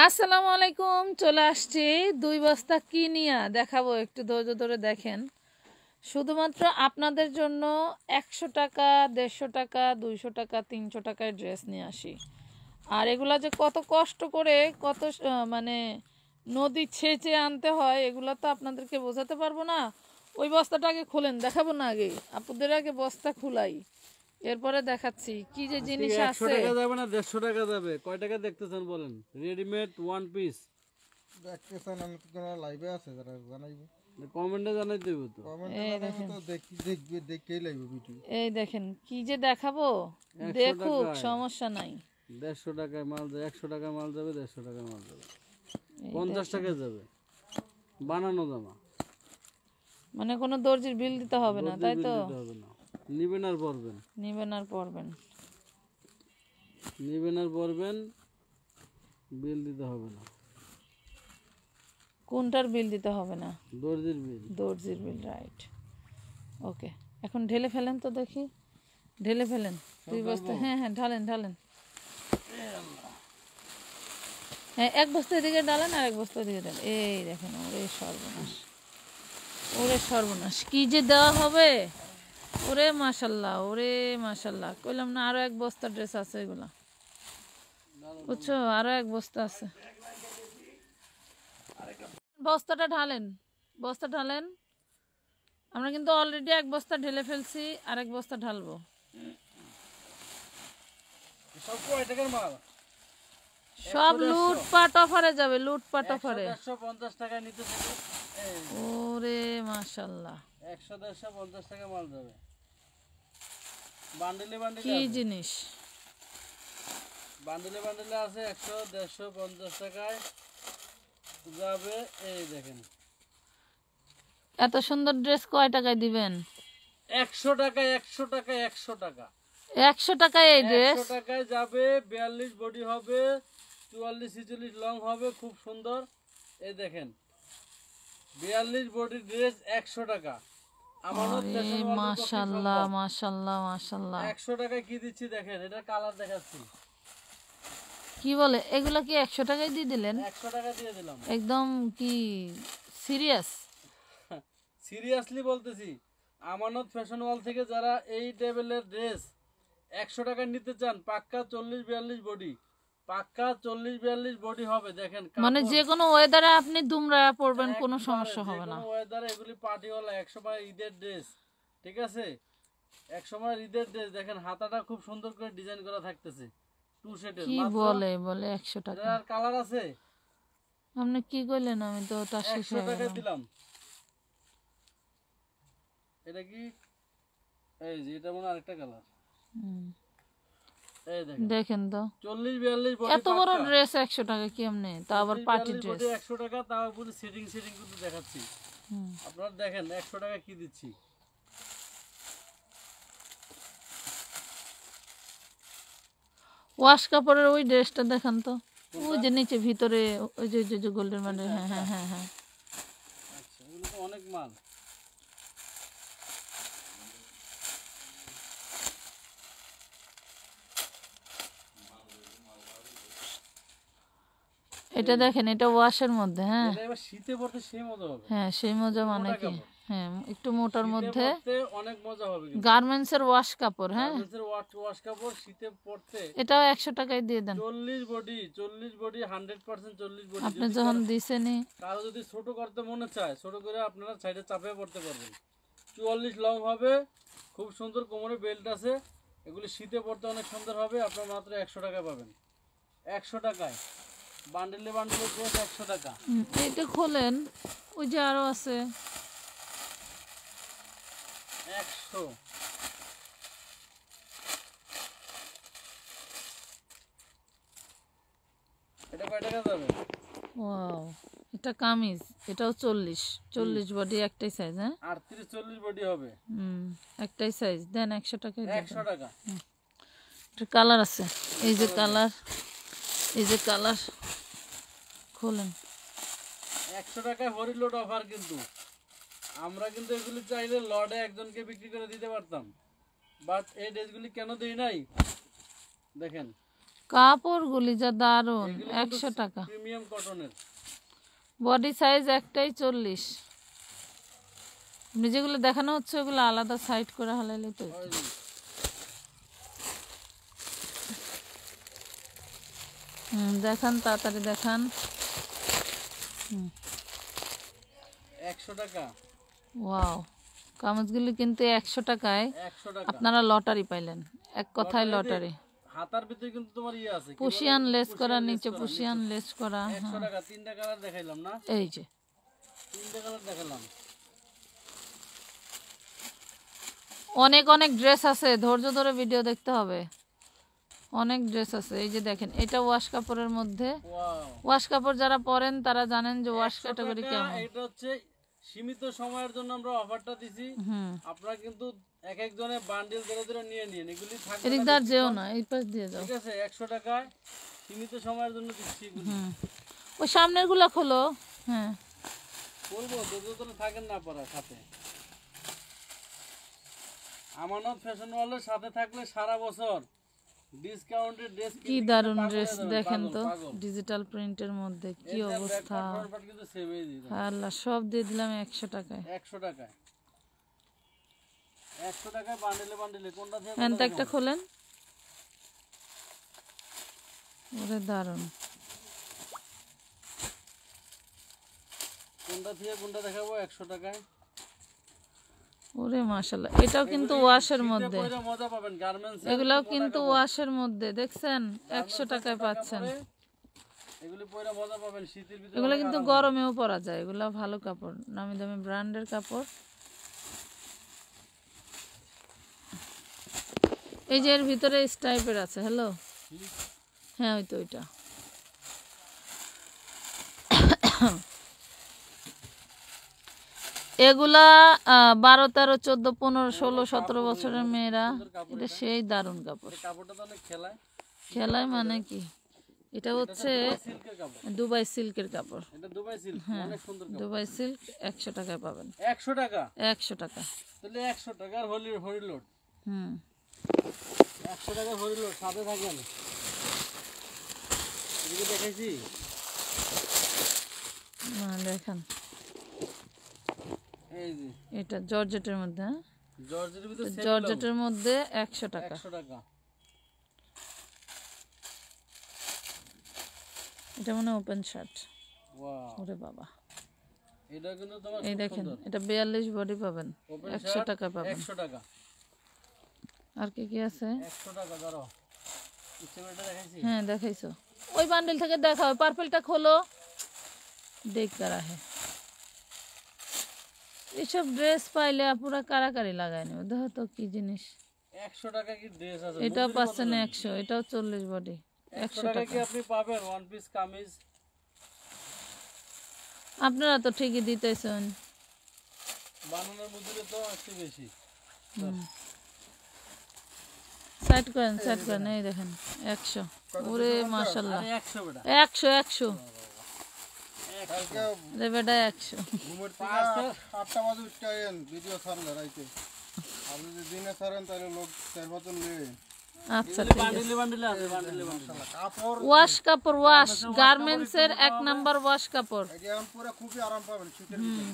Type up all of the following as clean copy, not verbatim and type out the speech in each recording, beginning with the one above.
আসসালামু আলাইকুম। চলে আসছি 2 বস্তা কি নিয়ে দেখাবো, একটু ধৈর্য ধরে দেখেন। শুধুমাত্র আপনাদের জন্য 100 টাকা, 150 টাকা, 200 টাকা, 300 টাকায় ড্রেস নিয়ে আসি। আর এগুলা যে কত কষ্ট করে, কত মানে নদী ছেঁচে আনতে হয়, এগুলো তো আপনাদেরকে বোঝাতে পারবো না। ওই বস্তাটা আগে খোলেন, দেখাবো না, আগে আপনাদের আগে বস্তা খুলাই, এরপরে দেখাচ্ছি কি যে জিনিস আছে। 100 টাকা যাবে না 150 টাকা যাবে? কয় টাকা দেখতেছেন বলেন? রেডিমেড ওয়ান পিস দেখতেছেন, আমি তো কোনো লাইভে আছে, যারা জানাইবো কমেন্টে জানাই দেব তো। কমেন্টে জানাইবো তো, দেখবে দেখেই লাইভ ভিডিও। এই দেখেন কি যে দেখাবো, 100 দেখুক, টাকায়। সমস্যা নাই। 150 টাকায় মাল যাবে, 100 টাকা মাল যাবে, 150 টাকা মাল যাবে, 50 টাকা যাবে বানানো জামা। মানে কোনো দর্জির বিল দিতে হবে না, তাই তো? দিতে হবে না, নিবেন আর পরবেন, নিবেন আর পড়বেন। নিবেন আর পরবেন, বিল দিতে হবে না। কোনটার বিল দিতে হবে না? দর্জির বিল। দর্জির বিল, রাইট। ওকে, এখন ঢেলে ফেলেন তো দেখি, ঢেলে ফেলেন 2 বস্তা। হ্যাঁ হ্যাঁ, ঢালেন ঢালেন। হ্যাঁ, 1 বস্তা এদিকে ডালেন আর 1 বস্তা এদিকে দেন। এই দেখেন, ওরে সর্বনাশ, ওরে সর্বনাশ, কি যে দেওয়া হবে। ওরে মাশাল্লাহ, ওরে মাশাল্লাহ, কইলাম না আরো 1 বস্তা ড্রেস আছে, এগুলা বুঝছো, আরো 1 বস্তা আছে। বস্তাটা ঢালেন, বস্তা ঢালেন। আমরা কিন্তু অলরেডি 1 বস্তা ঢেলে ফেলছি, আর 1 বস্তা ঢালবো। সব কয় টাকার মাল? সব লুটপাট অফারে যাবে, লুটপাট অফারে। 150 টাকা নিতে থাকো। ওরে মাশাল্লাহ, 100 150 টাকা মাল যাবে, বান্ডেলে বান্ডেলে কি আছে। জিনিস! বান্ডেলে বান্ডেলে আছে, 100 150 50 টাকায় যাবে। এই দেখেন, এত সুন্দর ড্রেস কয় টাকায় দিবেন? 100 টাকা 100 টাকা 100 টাকা 100 টাকায় এই ড্রেস? 100 টাকায় যাবে। 42 বডি হবে, 44 46 লং হবে, খুব সুন্দর। এই দেখেন 42 বডি ড্রেস 100 টাকা। আমানত আরে ফ্যাশন ওয়ার্ল্ডের পক্ষে মাশাল্লাহ সম্ভব। মাশাল্লাহ মাশাল্লাহ। 100 টাকায় কি দিচ্ছি দেখেন, এটা কালার দেখাচ্ছি। কি বলে, এগুলা কি 100 টাকায় দিয়ে দিলেন? 100 টাকা দিয়ে দিলাম। একদম কি সিরিয়াস? সিরিয়াসলি বলতেছি, আমানত ফ্যাশন ওয়াল থেকে যারা এই টেবিলের ড্রেস 100 টাকা নিতে চান, পাক্কা 40 42 বডি, পাক্কা 40 42 বডি হবে। দেখেন মানে যে কোনো ওয়েদারে আপনি দুমড়ায়া পড়বেন, কোনো একবারে সমস্যা হবে না। যেকোনো ওয়েদারে এগুলি পার্টিওয়ালা, 100 সময় ঈদের ড্রেস, ঠিক আছে? 100 সময় ঈদের ড্রেস। দেখেন হাতাটা খুব সুন্দর করে ডিজাইন করা থাকতেছে, টু সেটের। কি মাত্র বলে 100 টাকা? এটার কালার আছে। আপনি কি কইলেন? আমি তো তা শেষ 100 হয়ে টাকা গেলাম। দিলাম। এটা কি, এই যে এটা মনে আরেকটা কালার। হুম, এই দেখেন দেখেন তো, 40 42 বডি, এত বড় ড্রেস 100 টাকা কেমনে? তা আবার পার্টি ড্রেস। 100 টাকা। তাও পুরো সেটিং সেটিং কিন্তু দেখাচ্ছি আপনারা। দেখেন 100 টাকা কি দিচ্ছি। ওয়াশ কাপড়ের ওই ড্রেসটা দেখান তো, ওই যে নিচে ভিতরে, ওই যে গোল্ডেন মানে। হ্যাঁ হ্যাঁ হ্যাঁ হ্যাঁ। আচ্ছা, এগুলো তো অনেক মাল। এটা দেখেন, এটা ওয়াশের মধ্যে। হ্যাঁ এটা এবার শীতে পড়তে সেই মজা হবে। হ্যাঁ, সেই মজা মানে মোটা কি? কাপড়। হ্যাঁ, একটু মোটার শীতে মধ্যে, পড়তে অনেক মজা হবে কিন্তু। গার্মেন্টস এর ওয়াশ কাপড়। হ্যাঁ, গার্মেন্টসের ওয়াশ কাপড় শীতে পড়তে। এটাও 100 টাকায় দিয়ে দেন। 40 বডি 100% 40 বডি। আপনি যখন দিছেনই। কারো যদি ছোট করতে মনে চায়, ছোট করে আপনারা সাইডে চাপিয়ে পড়তে পারবেন। 44 লং হবে, খুব সুন্দর, কোমরে বেল্ট আছে। এগুলি শীতে পড়তে অনেক সুন্দর হবে। আপনার মাত্র 100 টাকায় পাবেন। 100 টাকায় বান্ডেলে বান্ডেলে ড্রেস 100 টাকা। এটা খোলেন, ওই যে আরো আছে। 100। এটা কয় টাকা যাবে? ওয়াও, এটা কামিজ, এটাও 40 বডি, একটাই সাইজ। হ্যাঁ, 38 40 বডি হবে। একটাই সাইজ দেন, 100 টাকায় দেন। 100 টাকা। এটা কালার আছে, এই যে কালার, এই যে কালার। খোলেন। 100 টাকায় হরিলোড অফার কিন্তু। আমরা কিন্তু এগুলি চাইলে লটে একজনকে বিক্রি করে দিতে পারতাম, বাট এই ড্রেসগুলি কেন দেই নাই দেখেন। কাপড়গুলি যা দারুন, এগুলো 100 টাকা। প্রিমিয়াম কটনের। বডি সাইজ একটাই 40। যেগুলো দেখানো হচ্ছে ওগুলো আলাদা সাইড করে হালাইলে তো। ওই যে, দেখান, তাড়াতাড়ি দেখান। 100 টাকা, ওয়াও, কামিজগুলি কিন্তু 100 টাকায় 100 টাকা। আপনারা লটারি পাইলেন, এক কথায় লটারি। হাতার ভিতরে কিন্তু তোমার ইয়ে আছে, কি বলে? পুশিয়ান লেস করা, পুশিয়ান লেস নিচে করা, পুশিয়ান লেস করা। 100 টাকা। 3টা কালার দেখাইলাম না, এই যে 3টা কালার দেখালাম। অনেক অনেক ড্রেস আছে, ধৈর্য ধরে ভিডিও দেখতে হবে। অনেক ড্রেস আছে, এই যে দেখেন, এটা ওয়াশ কাপড়ের মধ্যে। ওয়াও, ওয়াশ কাপড় যারা পরেন তারা জানেন যে ওয়াশ 100 ক্যাটাগরি টাকা। কেমন। এটা হচ্ছে সীমিত সময়ের জন্য আমরা অফারটা দিছি। আপনারা কিন্তু এক একজনে বান্ডিল ধরে ধরে নিয়ে নিন, এগুলি থাকবে এদিক না দার যেও বেশিক্ষণ। না, এই পাশ দিয়ে যাও। ঠিক আছে, 100 টাকায় সীমিত সময়ের জন্য দিচ্ছি এগুলি। ওই সামনের গুলা খোলো। হ্যাঁ, বলবো যত থাকেন না পারা সাথে। আমানত ফ্যাশন ওয়ার্ল্ডের সাথে থাকলে সারা বছর ডিসকাউন্টেড ড্রেস কি দারুন ড্রেস দেখেন তো, ডিজিটাল প্রিন্টের মধ্যে কি অবস্থা। কিন্তু সেভই দিই আল্লাহ, সব দিয়ে দিলাম 100 টাকায়। 100 টাকায়। 100 টাকায় বান্ডেলে বান্ডেলে কোনটা থেকে হ্যাঁ, কোনটা তো একটা খোলেন। ওরে দারুন, কোনটা থেকে কোনটা দেখাবো 100 টাকায়। ওরে মাশাআল্লাহ, এটাও কিন্তু ওয়াশের মধ্যে। পরে মজা পাবেন গার্মেন্টস। এগুলাও কিন্তু ওয়াশের মধ্যে, দেখছেন 100 টাকায় পাচ্ছেন। এগুলি পরে মজা পাবেন শীতের ভিতরে। এগুলো কিন্তু গরমেও পরা যায়, এগুলো ভালো কাপড়, নামি দামি ব্র্যান্ডের কাপড়। এই যে এর ভিতরে স্টাইপের আছে। হ্যালো, হ্যাঁ ওই তো ওইটা। এগুলা 12, 13, 14, 15, 16, 17 বছরের মেয়েরা, এটা সেই দারুণ কাপড়। কাপড়টা তো অনেক খেলায়। খেলায় মানে কি, এটা হচ্ছে সিল্কের কাপড়। দুবাই সিল্কের কাপড়। এটা দুবাই সিল্ক, অনেক সুন্দর কাপড়। দুবাই সিল্ক 100 টাকায় পাবেন। 100 টাকা। 100 টাকা। তাহলে 100 টাকার হরিলোড। হুম, 100 টাকার হরিলোড সাথে থাকেন। এদিকে দেখাইছি। দেখেন এই যে এটা জর্জেটের মধ্যে। হ্যাঁ, জর্জেটের ভিতরে জর্জেটের মধ্যে 100 টাকা। 100 টাকা। এটা মানে ওপেন শার্ট। ওয়াও, ওরে বাবা, এটা কিন্তু তোমার এই খুব দেখেন, সুন্দর। এটা 42 বডি পাবেন, ওপেন 100 শার্ট টাকা পাবেন। 100 টাকা। আর কি কি আছে? 100 টাকা ধরো। ইস্টেমেটা দেখাইছি। হ্যাঁ দেখাইছো, ওই বান্ডেল থেকে দেখাও, পার্পলটা খোলো, দেখ কারা হে। এইসব ড্রেস পাইলে পুরা কারাকারি লাগাই নেবে। দেখো তো কি জিনিস। 100 টাকা কি ড্রেস আছে? এটাও পাচ্ছেন 100, এটাও 40 বডি, 100 টাকা কি আপনি পাবেন ওয়ান পিস কামিজ? আপনারা তো ঠিকই দিতেছেন। বানানোর মজুরি তো একটু বেশি। সাইড করেন, সাইড করেন, এই দেখেন 100। ওরে মাশাআল্লাহ, আরে 100 বেটা। 100 100 কালকে রে বেটা 100। ঘুমের থেকে 8টা বাজে উঠতে আইন ভিডিও ছাড়লে রাইতে। আপনি যদি দিনে ছাড়েন তাহলে লোক 4-5 জন নিয়ে আচ্ছা ঠিক আছে। বান্ডিলে বান্ডিলে আছে, বান্ডিলে বান্ডিলে। কাপড় ওয়াশ কাপড়, ওয়াশ গার্মেন্টস এর 1 নাম্বার ওয়াশ কাপড়। এটা এখন পুরো খুবই আরাম পাবেন শীতের ভিতরে।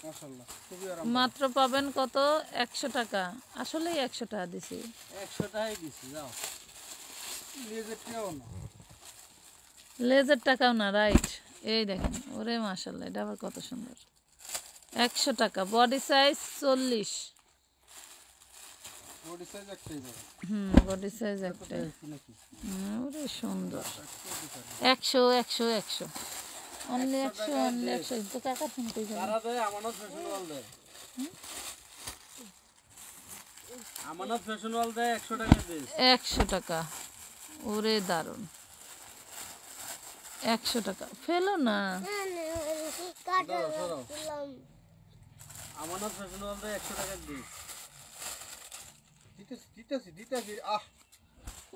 মাশাআল্লাহ, খুবই আরাম। মাত্র পাবেন কত? 100 টাকা। আসলেই 100 টাকা দিছি। 100 টাকাই দিছি, যাও। লেজের টিও না। লেজের টাকাও না, রাইট। এই দেখেন, ওরে মাশাআল্লাহ, এটা আবার কত সুন্দর। 100 টাকা, বডি সাইজ 40। বডি সাইজ একটাই যাবে। বডি সাইজ একটাই। নাকি ওরে সুন্দর। 100 100 100 অনলি 100 অনলি 100। তো কাকা ফোন কই যাবে? কারা দেয়? আমানত ফ্যাশন ওয়াল দেয়। আমানত ফ্যাশন ওয়াল দেয় 100 টাকা ড্রেস। 100 টাকা, ওরে দারুন। 100 টাকা, ফেলো না। দাও, সরাও। আমানত ফ্যাশন ওয়াল দেয় 100 টাকা ড্রেস। দিতেছি আহ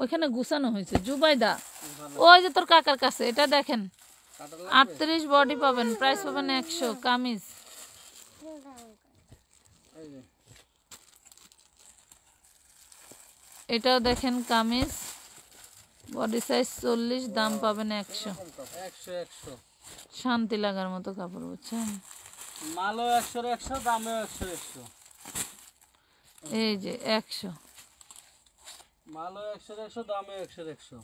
ওইখানে গুছানো হয়েছে জুবাইদা, ওই যে তোর কাকার কাছে। এটা দেখেন, কাটা 38 বডি পাবেন, প্রাইস পাবেন 100। কামিজ এই যে এটাও দেখেন, কামিজ বডি সাইজ 40, দাম পাবেন 100। 100 100 শান্তি লাগার মতো কাপড়, বুঝছেন? মালও 100 100, দামেও 100 100। এই যে 100, মালও 100 100, দামেও 100 100।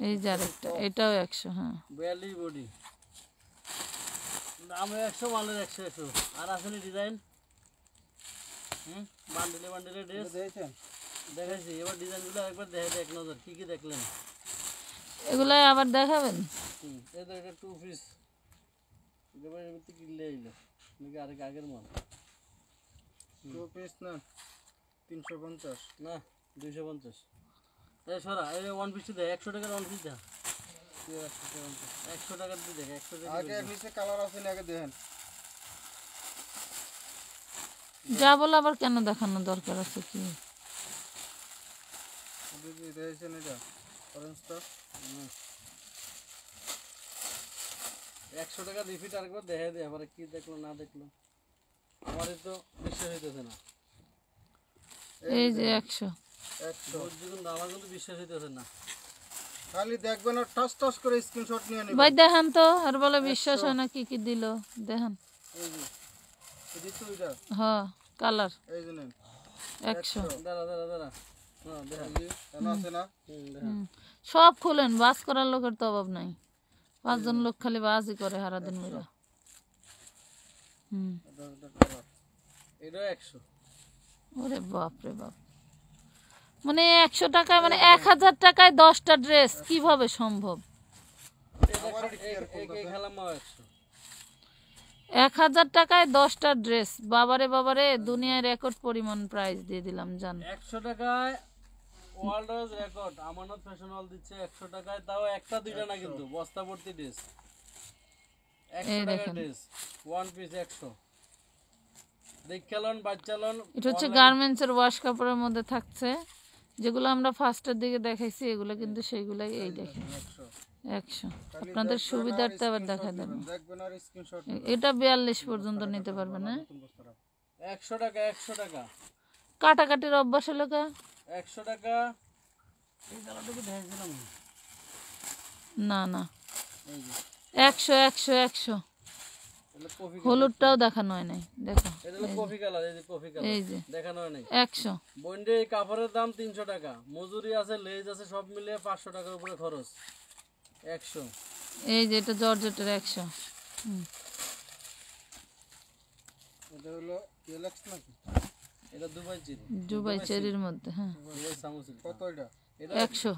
এই যে আরেকটা, এটাও 100। হ্যাঁ 42 বডি, দামে 100, মালের 100 100। আর আসলে ডিজাইন বান্ডেলে বান্ডেলে ড্রেস দেখেছেন দেখাইছি। এবার ডিজাইনগুলো একবার দেখে এক নজর কি কি দেখলেন। এগুলাই আবার দেখাবেন? এই তো এটা 2 পিস, এবার এমনিতে কিনলে এলো নাকি আরেক আগের মাল? 2 পিস না 350 না 250। এই সরা এই 1 পিসটা দেখ, 100 টাকার 1 পিস দেখ, 100 টাকার দিয়ে দেখ, 100 টাকা আগে নিচে কালার আছে না আগে দেখেন। যা বলে আবার কেন দেখানো দরকার আছে কি? দিদি দেখেছেন এটা অরেঞ্জটা 100 টাকা রিপিট আরেকবার দেখে দে, আবার কি দেখলো না দেখলো আমারই তো বিশ্বাস হইতেছে না। এই যে 100। 100 দ্বিগুণ আমার কিন্তু বিশ্বাস হইতেছে না। খালি দেখবেন আর টাচ টাচ করে স্ক্রিনশট নিয়ে নেবেন। ভাই দেখান তো, আর বলে বিশ্বাস হয় না, কি কি দিল দেখান। এই যে এই তো এটা হ্যাঁ কালার এই যে নেন 100। দাঁড়া দাঁড়া দাঁড়া, হ্যাঁ দেখা এই যে এখানে আছে না দেখা। সব খুলেন, বাস করার লোকের তো অভাব নাই। 5 জন লোক খালি বাসই করে সারাদিন মিলা। এটা কালার এটাও 100। ওরে বাপ রে বাপ, মানে 100 টাকায়, মানে 1000 টাকায় 10টা ড্রেস কিভাবে সম্ভব? এই খেলাম 100। 1000 টাকায় 10টা ড্রেস, বাবারে বাবারে, দুনিয়ায় রেকর্ড পরিমাণ প্রাইস দিয়ে দিলাম জান। 100 টাকায় ওয়ার্ল্ড রেকর্ড আমানত ফ্যাশন হল দিচ্ছে 100 টাকায়, তাও একটা দুইটা না কিন্তু বস্তা ভর্তি ড্রেস। 100 টাকা ড্রেস 1 পিস 100। দেখলেন বাচ্চালন, এটা হচ্ছে গার্মেন্টসের ওয়াশ কাপড়ের মধ্যে থাকছে, যেগুলো আমরা ফার্স্টের দিকে দেখাইছি, এগুলো কিন্তু সেইগুলাই। এই দেখেন 100। আপনাদের সুবিধার্থে আবার দেখা দেন। দেখবেন আর স্ক্রিনশট এটা 42 পর্যন্ত নিতে পারবেন না। 100 টাকা 100 টাকা কাটাকাটির অভ্যাস হলো কা? 100 টাকা। এই কালারটাকে দেখাইছিলাম না না, এই যে 100 100 100। এটা কফি, হলুদটাও দেখানো হয় নাই, দেখো এটা হলো কফি কালার, এই যে কফি কালার এই যে দেখানো হয় নাই। 100। বন্ডে এই কাপড়ের দাম 300 টাকা, মজুরি আছে, লেজ আছে, সব মিলিয়ে 500 টাকার উপরে খরচ। 100। এই যে এটা জর্জেটের 100। এটা হলো রিল্যাক্স নাকি এটা দুবাই চিরি, দুবাই চেরির মধ্যে। হ্যাঁ দুবাই সামুসিল। কত এটা এটা 100।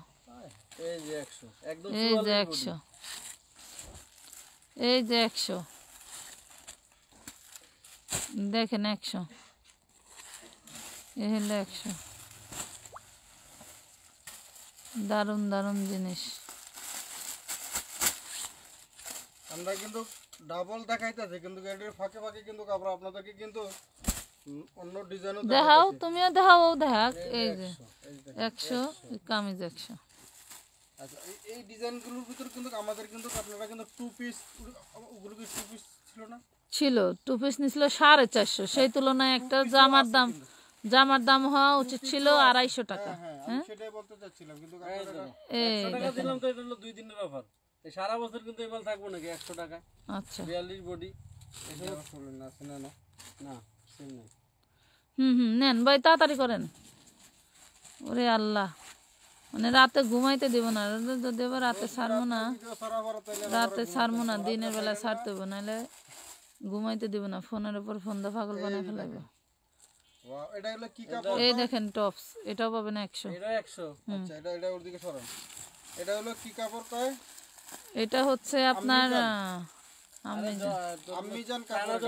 এই যে 100 একদম এই যে 44 বডি। 100। এই যে 100 দেখেন 100। এই হলো 100। দারুণ দারুণ জিনিস। আমরা কিন্তু ডাবল দেখাইতেছি, কিন্তু এটার ফাঁকে ফাঁকে কিন্তু কাপড় আপনাদেরকে কিন্তু অন্য ডিজাইনও দেখাও, তুমিও দেখাও, ও দেখাক। এই যে এই যে 100, কামিজ 100। আচ্ছা এই ডিজাইনগুলোর ভিতর কিন্তু আমাদের কিন্তু আপনারা কিন্তু 2 পিস, ওগুলো কি 2 পিস ছিল না? ছিল 2 পিস নিছিল 450, সেই তুলনায় একটা জামার দাম হওয়া উচিত ছিল 250 টাকা। হ্যাঁ আমি সেটাই বলতে চাচ্ছিলাম, কিন্তু আপনারা এই 100 টাকা দিলাম তো, এটা হলো 2 দিনের অফার। এই সারা বছর কিন্তু এই মাল থাকবো নাকি 100 টাকা? আচ্ছা 42 বডি এসব শুনলেন না শুনে না না সেম নাই। নেন ভাই, তাড়াতাড়ি করেন। ওরে আল্লাহ, মানে রাতে ঘুমাইতে দিব না, যদি এবার রাতে ছাড়বো না, ভিডিও সারা বড় তাইলে রাতে ছাড়বো না, দিনের বেলা ছাড়তে হবে, নাহলে ঘুমাইতে দিব না, ফোনের উপর ফোন দা পাগল বানাই ফেলাইব। ওয়াও এটা হলো কি কাপড়? এই দেখেন টপস, এটাও পাবেন 100। এটা 100। আচ্ছা এটা ওর দিকে সরান। এটা হলো কি কাপড় কয়? এটা হচ্ছে আপনার আম্মিজান কাপড়,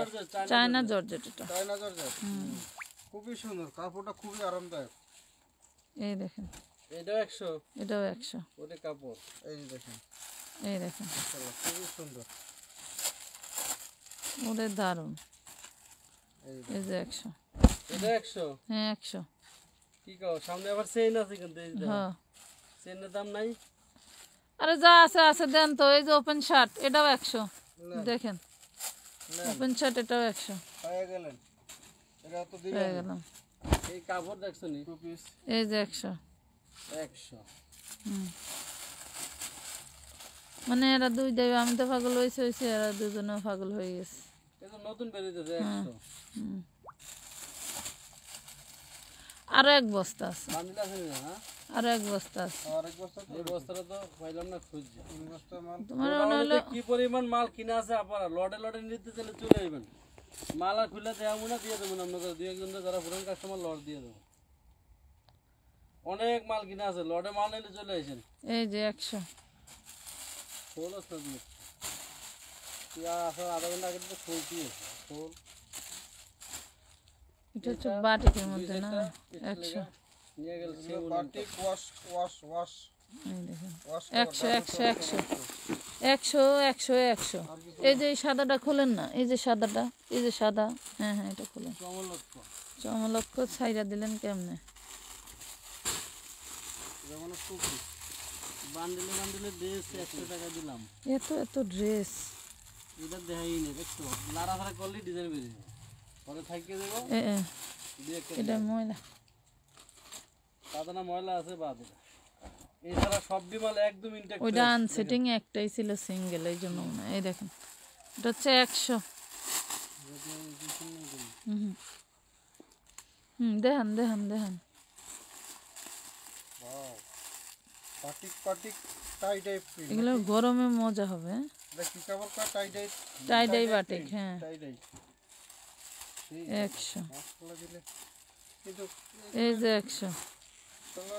চায়না জর্জেট। এটা চায়না জর্জেট। খুবই সুন্দর কাপড়টা, খুবই আরামদায়ক। এই দেখেন, এটা 100। এটাও 100। ওটা কাপড় এই যে দেখেন এই দেখেন, মাশাআল্লাহ খুবই সুন্দর। ওরে দারুন। এই এই যে 100। এটা 100। হ্যাঁ 100। কি কও, সামনে আবার চেইন আছে কিন্তু এই দাম, হ্যাঁ, চেইনের দাম নাই। আরে যা আছে আছে দেন তো। এই যে ওপেন শার্ট, এটাও 100। দেখেন ওপেন শার্ট, এটাও 100 পায়ে গেলেন, এটা তো দিলেন পেয়ে গেলাম। এই কাপড় দেখছো নি? 2 পিস। এই যে 100। 100। মানে এরা দুই দেবে, আমি তো পাগল হয়েছে, এরা দুজনেও পাগল হয়ে গেছে। এটা নতুন বেরিয়েছে 100 আরো এক বস্তা আছে, বান্ডিল আছে না? হ্যাঁ, আরো এক বস্তা আছে। আরেক বস্তা এই বস্তাটা তো পাইলাম না, খুঁজছি। 3 বস্তা মাল। তোমার মনে গোডাউনে হলো যে কি পরিমাণ মাল কিনা আছে আপনারা লটে লটে নিতে চাইলে চলে আসবেন। মাল আর খুলে দেওয়া না, দিয়ে দেবেন আপনাদের দুই একজন যারা পুরান কাস্টমার লট দিয়ে দেবো। অনেক মাল কিনা আছে, লটে মাল নিলে চলে আসেন। এই যে 100। খোল আছে না তুমি? তুই আসার আধা ঘন্টা আগে তো খুলছি, খোল। এটা হচ্ছে বাটিকের মধ্যে না, 100। নিয়ে গেল বাটিক ওয়াশ ওয়াশ ওয়াশ এই দেখেন ওয়াশ 100 100 100 100 100 100। এই যে এই সাদাটা খোলেন না, এই যে সাদাটা, এই যে সাদা, হ্যাঁ হ্যাঁ এটা খোলেন। কমলক্ষ চমলক্ষ ছাইরা দিলেন কেমনে? যেমন টুপি বান্ডিলে বান্ডিলে ড্রেস 100 টাকা দিলাম। এত এত ড্রেস, এটা দেখাই নেই, দেখছো লাড়াফাড়া করলেই ডিজাইন বেরিয়ে পরে থাকিয়ে দেবো। দুই একটা এটা ময়লা। সাদা না ময়লা আছে বাদ এটা। এছাড়া সব ডিমাল একদম ইনটেক্ট। ওইটা আনসেটিং একটাই ছিল সিঙ্গেল, এই জন্য মনে হয়। এই দেখেন এটা হচ্ছে 100। দেখান দেখান দেখান। ওয়াও বাটিক বাটিক টাই টাই প্রিন্ট এগুলো গরমে মজা হবে। দেখি কেমন কা টাই টাই টাই ডাই বাটিক, হ্যাঁ টাই টাই 100। মশলা দিলে কিন্তু এই যে 100। চলো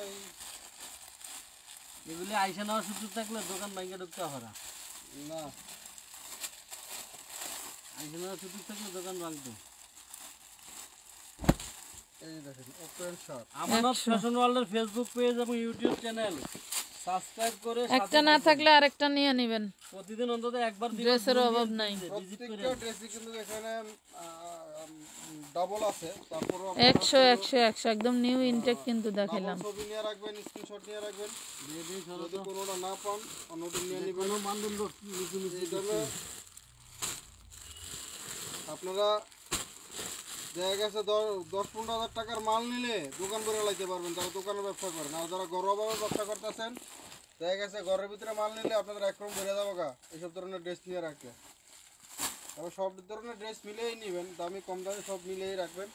এগুলি আইসা নেওয়ার সুযোগ থাকলে দোকান ভাঙ্গে ঢুকতে হবে না। না আইসা নেওয়ার সুযোগ থাকলে দোকান ভাঙতো। এই দেখেন ওপেন শট আমানত ফ্যাশন ওয়ার্ল্ডের ফেসবুক পেজ এবং ইউটিউব চ্যানেল সাবস্ক্রাইব করে একটা না থাকলে আরেকটা নিয়ে নেবেন, প্রতিদিন অন্তত একবার ড্রেসের অভাব নাই। প্রত্যেকটা ড্রেসে কিন্তু এখানে ডাবল আছে, তারপরে 100 100 100 একদম নিউ ইনটেক কিন্তু দেখাইলাম। ছবি নিয়ে রাখবেন, স্ক্রিনশট নিয়ে রাখবেন, দিয়ে দিই যদি কোনোটা না পান অন্যটা নিয়ে নেবেন। কোনো বান্ডেল নিচু নিচু এইভাবে আপনারা দেখা গেছে 10-15 হাজার টাকার মাল নিলে দোকান করে লাইতে পারবেন, যারা দোকানে ব্যবসা করেন। আর যারা ঘরোয়াভাবে ব্যবসা করতেছেন, দেখা গেছে ঘরের ভিতরে মাল নিলে আপনাদের একরকম বেড়ে যাবো গা এইসব ধরনের ড্রেস নিয়ে রাখতে। তবে সব ধরনের ড্রেস মিলেই নেবেন, দামি কম দামি সব মিলেই রাখবেন,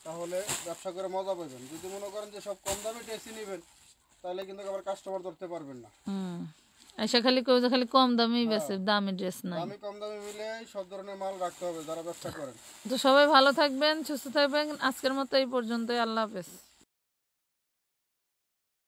তাহলে ব্যবসা করে মজা পাবেন। যদি মনে করেন যে সব কম দামি ড্রেসই নেবেন, তাহলে কিন্তু আবার কাস্টমার ধরতে পারবেন না। আচ্ছা খালি কেউ যে খালি কম দামি বেচে, দামি ড্রেস নাই। দামি কম দামি মিলে সব ধরনের মাল রাখতে হবে যারা ব্যবসা করেন। তো সবাই ভালো থাকবেন, সুস্থ থাকবেন। আজকের মতো এই পর্যন্তই, আল্লাহ হাফেজ।